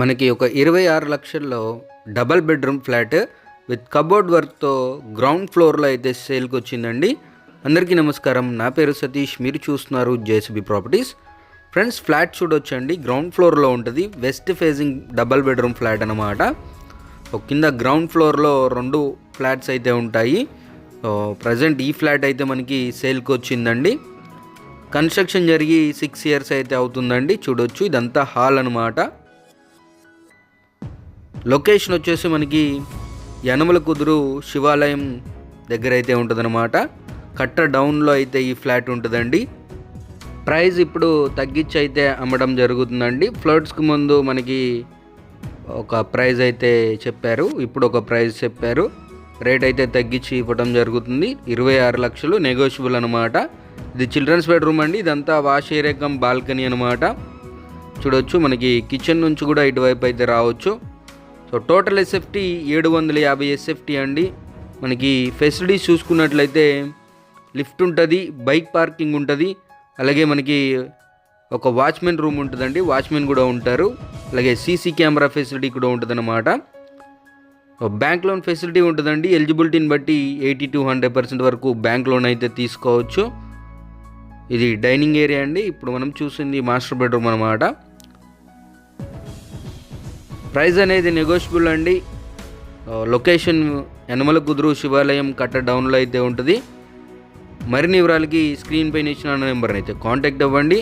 మనకి ఒక 26 లక్షల్లో double bedroom flat with cupboard వర్క్తో గ్రౌండ్ ఫ్లోర్లో అయితే సేల్కి వచ్చిందండి. అందరికీ నమస్కారం, నా పేరు సతీష్, మీరు చూస్తున్నారు జేసీబీ ప్రాపర్టీస్. ఫ్రెండ్స్, ఫ్లాట్ చూడొచ్చండి, గ్రౌండ్ ఫ్లోర్లో ఉంటుంది. West facing double bedroom flat అనమాట. కింద గ్రౌండ్ ఫ్లోర్లో 2 ఫ్లాట్స్ అయితే ఉంటాయి. ప్రజెంట్ ఈ ఫ్లాట్ అయితే మనకి సేల్కి వచ్చిందండి. కన్స్ట్రక్షన్ జరిగి 6 ఇయర్స్ అయితే అవుతుందండి. చూడొచ్చు, ఇదంతా హాల్ అనమాట. లొకేషన్ వచ్చేసి మనకి యనమల కుదురు శివాలయం దగ్గర అయితే ఉంటుందన్నమాట. కట్ట డౌన్లో అయితే ఈ ఫ్లాట్ ఉంటుందండి. ప్రైస్ ఇప్పుడు తగ్గించి అయితే అమ్మడం జరుగుతుందండి. ఫ్లాట్స్కి ముందు మనకి ఒక ప్రైస్ అయితే చెప్పారు, ఇప్పుడు ఒక ప్రైస్ చెప్పారు. రేట్ అయితే తగ్గించి ఇవ్వడం జరుగుతుంది. 26 లక్షలు నెగోషియబుల్ అనమాట. ఇది చిల్డ్రన్స్ బెడ్రూమ్ అండి. ఇదంతా వాష్ ఏరియా కమ్ బాల్కనీ అనమాట. చూడొచ్చు, మనకి కిచెన్ నుంచి కూడా ఇటువైపు అయితే రావచ్చు. సో టోటల్ ఎస్ఎఫ్టీ 750 ఎస్ఎఫ్టీ అండి. మనకి ఫెసిలిటీస్ చూసుకున్నట్లయితే లిఫ్ట్ ఉంటుంది, బైక్ పార్కింగ్ ఉంటుంది, అలాగే మనకి ఒక వాచ్మెన్ రూమ్ ఉంటుందండి, వాచ్మెన్ కూడా ఉంటారు, అలాగే సీసీ కెమెరా ఫెసిలిటీ కూడా ఉంటుంది అన్నమాట. బ్యాంక్ లోన్ ఫెసిలిటీ ఉంటుందండి. ఎలిజిబిలిటీని బట్టి 80 to 100% వరకు బ్యాంక్ లోన్ అయితే తీసుకోవచ్చు. ఇది డైనింగ్ ఏరియా అండి. ఇప్పుడు మనం చూసింది మాస్టర్ బెడ్రూమ్ అనమాట. ప్రైస్ అనేది నెగోషియబుల్ అండి. లొకేషన్ యనమల కుదురు శివాలయం కట్ట డౌన్లో అయితే ఉంటుంది. మరిన్ని వివరాలకి స్క్రీన్ పైన ఇచ్చిన నెంబర్ని అయితే కాంటాక్ట్ అవ్వండి.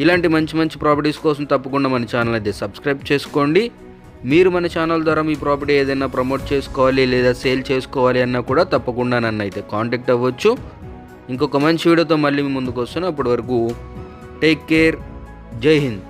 ఇలాంటి మంచి మంచి ప్రాపర్టీస్ కోసం తప్పకుండా మన ఛానల్ అయితే సబ్స్క్రైబ్ చేసుకోండి. మీరు మన ఛానల్ ద్వారా మీ ప్రాపర్టీ ఏదైనా ప్రమోట్ చేసుకోవాలి లేదా సేల్ చేసుకోవాలి అన్నా కూడా తప్పకుండా నన్ను అయితే కాంటాక్ట్ అవ్వచ్చు. ఇంకొక మంచి వీడియోతో మళ్ళీ మీ ముందుకు వస్తున్నాను. అప్పటి వరకు టేక్ కేర్. జై హింద్.